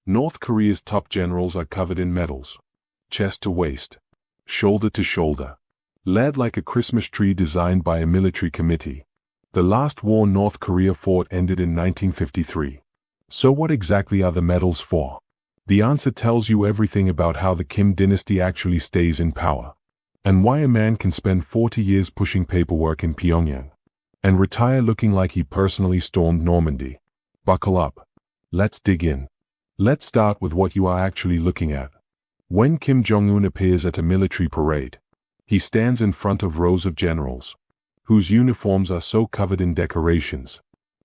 North Korea's top generals are covered in medals. Chest to waist, shoulder to shoulder, led like a Christmas tree designed by a military committee. The last war North Korea fought ended in 1953. So what exactly are the medals for? The answer tells you everything about how the Kim dynasty actually stays in power, and why a man can spend 40 years pushing paperwork in Pyongyang and retire looking like he personally stormed Normandy. Buckle up. Let's dig in. Let's start with what you are actually looking at. When Kim Jong-un appears at a military parade, he stands in front of rows of generals, whose uniforms are so covered in decorations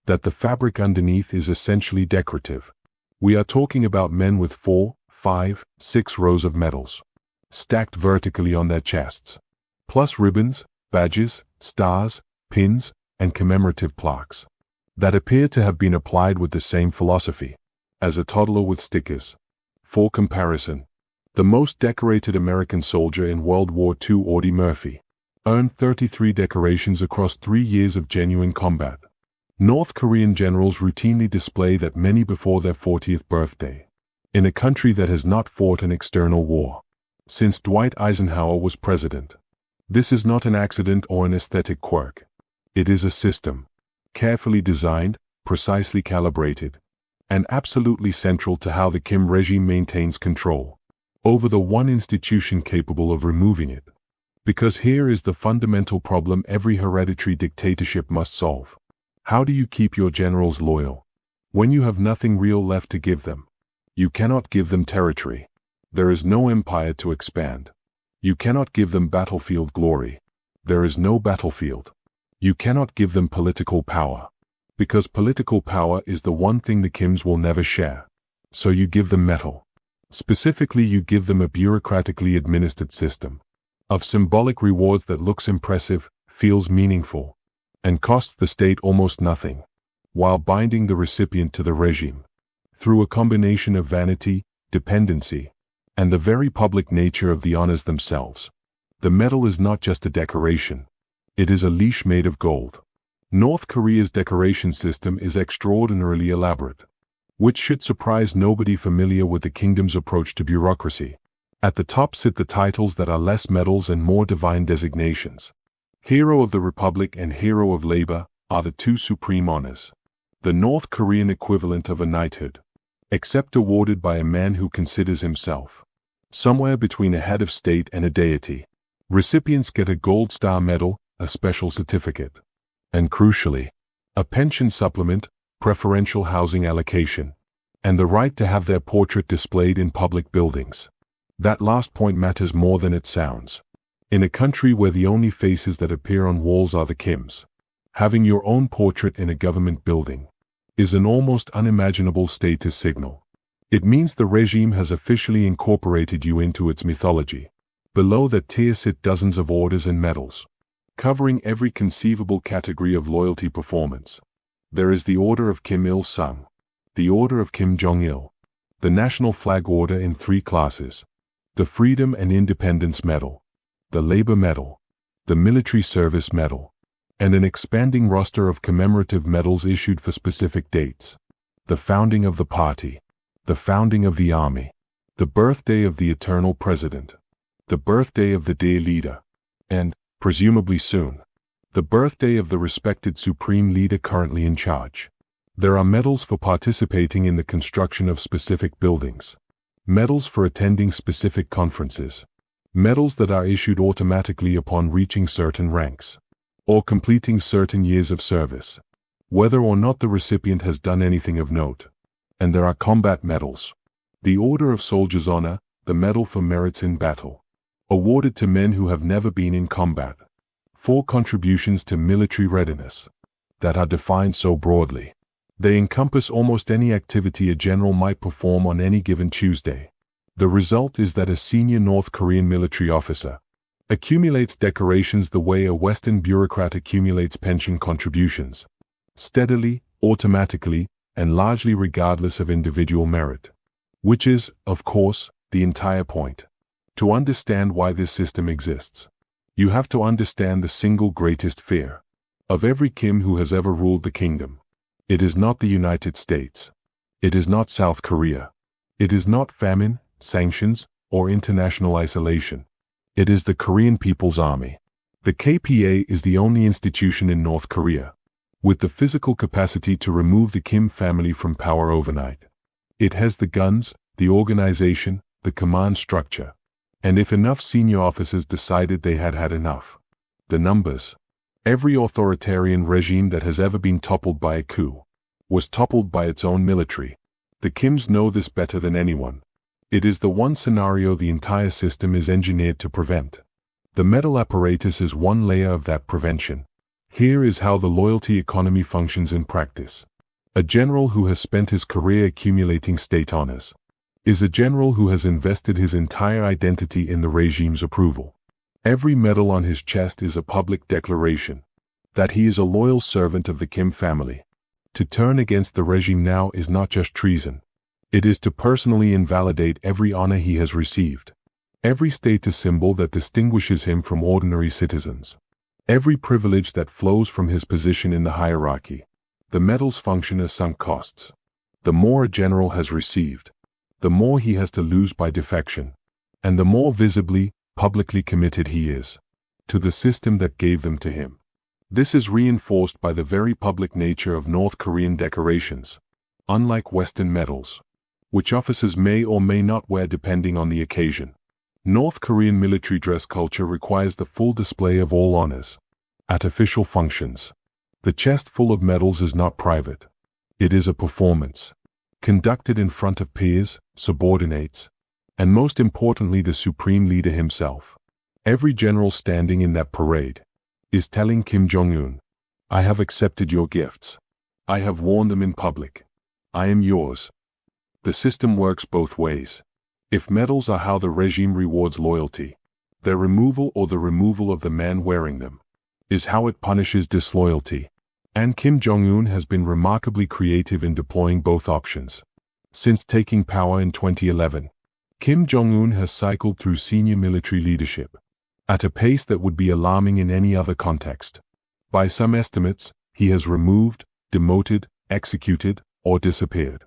that the fabric underneath is essentially decorative. We are talking about men with 4, 5, 6 rows of medals, stacked vertically on their chests, plus ribbons, badges, stars, pins, and commemorative plaques that appear to have been applied with the same philosophy as a toddler with stickers. For comparison, the most decorated American soldier in World War II, Audie Murphy, earned 33 decorations across 3 years of genuine combat. North Korean generals routinely display that many before their 40th birthday, in a country that has not fought an external war since Dwight Eisenhower was president. This is not an accident or an aesthetic quirk. It is a system, carefully designed, precisely calibrated, and absolutely central to how the Kim regime maintains control over the one institution capable of removing it. Because here is the fundamental problem every hereditary dictatorship must solve. How do you keep your generals loyal when you have nothing real left to give them? You cannot give them territory. There is no empire to expand. You cannot give them battlefield glory. There is no battlefield. You cannot give them political power, because political power is the one thing the Kims will never share. So you give them metal. Specifically, you give them a bureaucratically administered system of symbolic rewards that looks impressive, feels meaningful, and costs the state almost nothing, while binding the recipient to the regime through a combination of vanity, dependency, and the very public nature of the honors themselves. The medal is not just a decoration. It is a leash made of gold. North Korea's decoration system is extraordinarily elaborate, which should surprise nobody familiar with the kingdom's approach to bureaucracy. At the top sit the titles that are less medals and more divine designations. Hero of the Republic and Hero of Labor are the two supreme honors, the North Korean equivalent of a knighthood, except awarded by a man who considers himself somewhere between a head of state and a deity. Recipients get a Gold Star medal, a special certificate, and crucially, a pension supplement, preferential housing allocation, and the right to have their portrait displayed in public buildings. That last point matters more than it sounds. In a country where the only faces that appear on walls are the Kims, having your own portrait in a government building is an almost unimaginable status signal. It means the regime has officially incorporated you into its mythology. Below that tier sit dozens of orders and medals, covering every conceivable category of loyalty performance. There is the Order of Kim Il-sung, the Order of Kim Jong-il, the National Flag Order in 3 classes, the Freedom and Independence Medal, the Labor Medal, the Military Service Medal, and an expanding roster of commemorative medals issued for specific dates: the founding of the party, the founding of the army, the birthday of the eternal president, the birthday of the dear leader, and, presumably soon, the birthday of the respected supreme leader currently in charge. There are medals for participating in the construction of specific buildings, medals for attending specific conferences, medals that are issued automatically upon reaching certain ranks, or completing certain years of service, whether or not the recipient has done anything of note. And there are combat medals. The Order of Soldier's Honor, the Medal for Merits in Battle, awarded to men who have never been in combat, for contributions to military readiness that are defined so broadly. They encompass almost any activity a general might perform on any given Tuesday. The result is that a senior North Korean military officer accumulates decorations the way a Western bureaucrat accumulates pension contributions, steadily, automatically, and largely regardless of individual merit. Which is, of course, the entire point. To understand why this system exists, you have to understand the single greatest fear of every Kim who has ever ruled the kingdom. It is not the United States. It is not South Korea. It is not famine, sanctions, or international isolation. It is the Korean People's Army. The KPA is the only institution in North Korea with the physical capacity to remove the Kim family from power overnight. It has the guns, the organization, the command structure. And if enough senior officers decided they had had enough, the numbers. Every authoritarian regime that has ever been toppled by a coup was toppled by its own military. The Kims know this better than anyone. It is the one scenario the entire system is engineered to prevent. The medal apparatus is one layer of that prevention. Here is how the loyalty economy functions in practice. A general who has spent his career accumulating state honors is a general who has invested his entire identity in the regime's approval. Every medal on his chest is a public declaration that he is a loyal servant of the Kim family. To turn against the regime now is not just treason. It is to personally invalidate every honor he has received, every status symbol that distinguishes him from ordinary citizens, every privilege that flows from his position in the hierarchy. The medals function as sunk costs. The more a general has received, the more he has to lose by defection, and the more visibly, publicly committed he is to the system that gave them to him. This is reinforced by the very public nature of North Korean decorations, unlike Western medals, which officers may or may not wear depending on the occasion. North Korean military dress culture requires the full display of all honors. At official functions, the chest full of medals is not private. It is a performance, conducted in front of peers, subordinates, and most importantly the supreme leader himself. Every general standing in that parade is telling Kim Jong-un, "I have accepted your gifts. I have worn them in public. I am yours." The system works both ways. If medals are how the regime rewards loyalty, their removal or the removal of the man wearing them is how it punishes disloyalty. And Kim Jong-un has been remarkably creative in deploying both options. Since taking power in 2011, Kim Jong-un has cycled through senior military leadership at a pace that would be alarming in any other context. By some estimates, he has removed, demoted, executed, or disappeared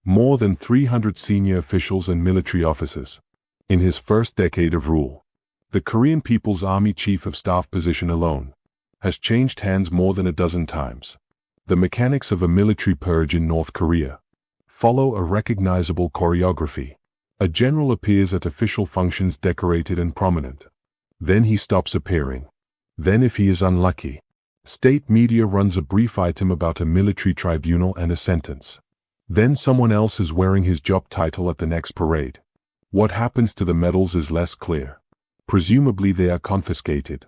more than 300 senior officials and military officers in his first decade of rule. The Korean People's Army Chief of Staff position alone has changed hands more than a dozen times. The mechanics of a military purge in North Korea follow a recognizable choreography. A general appears at official functions decorated and prominent. Then he stops appearing. Then, if he is unlucky, state media runs a brief item about a military tribunal and a sentence. Then someone else is wearing his job title at the next parade. What happens to the medals is less clear. Presumably they are confiscated.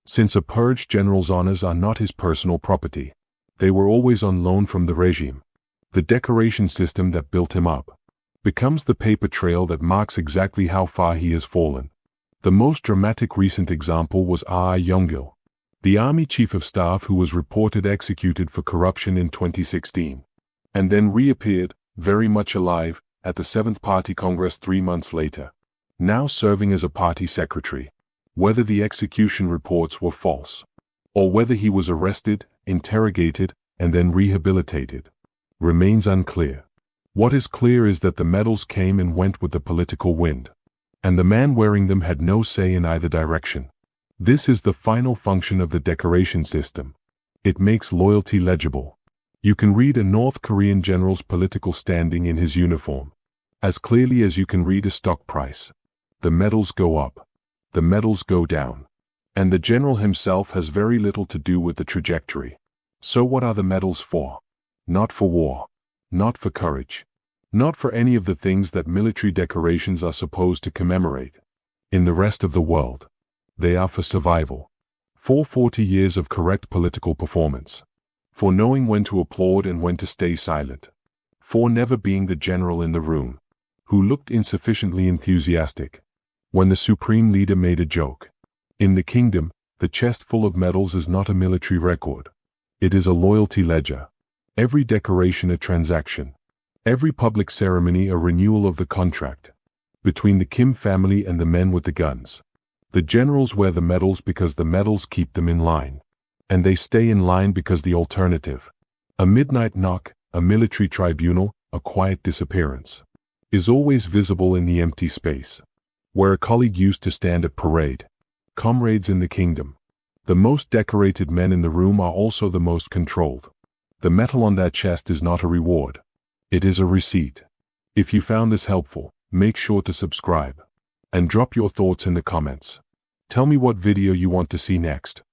Since a purged general's honors are not his personal property, they were always on loan from the regime. The decoration system that built him up becomes the paper trail that marks exactly how far he has fallen. The most dramatic recent example was Ah Young-il, the Army Chief of Staff who was reported executed for corruption in 2016, and then reappeared, very much alive, at the 7th Party Congress 3 months later, now serving as a party secretary. Whether the execution reports were false, or whether he was arrested, interrogated, and then rehabilitated, remains unclear. What is clear is that the medals came and went with the political wind, and the man wearing them had no say in either direction. This is the final function of the decoration system. It makes loyalty legible. You can read a North Korean general's political standing in his uniform as clearly as you can read a stock price. The medals go up, the medals go down, and the general himself has very little to do with the trajectory. So what are the medals for? Not for war, not for courage, not for any of the things that military decorations are supposed to commemorate. In the rest of the world, they are for survival, for 40 years of correct political performance, for knowing when to applaud and when to stay silent, for never being the general in the room who looked insufficiently enthusiastic when the supreme leader made a joke. In the kingdom, the chest full of medals is not a military record. It is a loyalty ledger. Every decoration a transaction. Every public ceremony a renewal of the contract between the Kim family and the men with the guns. The generals wear the medals because the medals keep them in line. And they stay in line because the alternative, a midnight knock, a military tribunal, a quiet disappearance, is always visible in the empty space, where a colleague used to stand at parade. Comrades in the kingdom. The most decorated men in the room are also the most controlled. The metal on that chest is not a reward. It is a receipt. If you found this helpful, make sure to subscribe and drop your thoughts in the comments. Tell me what video you want to see next.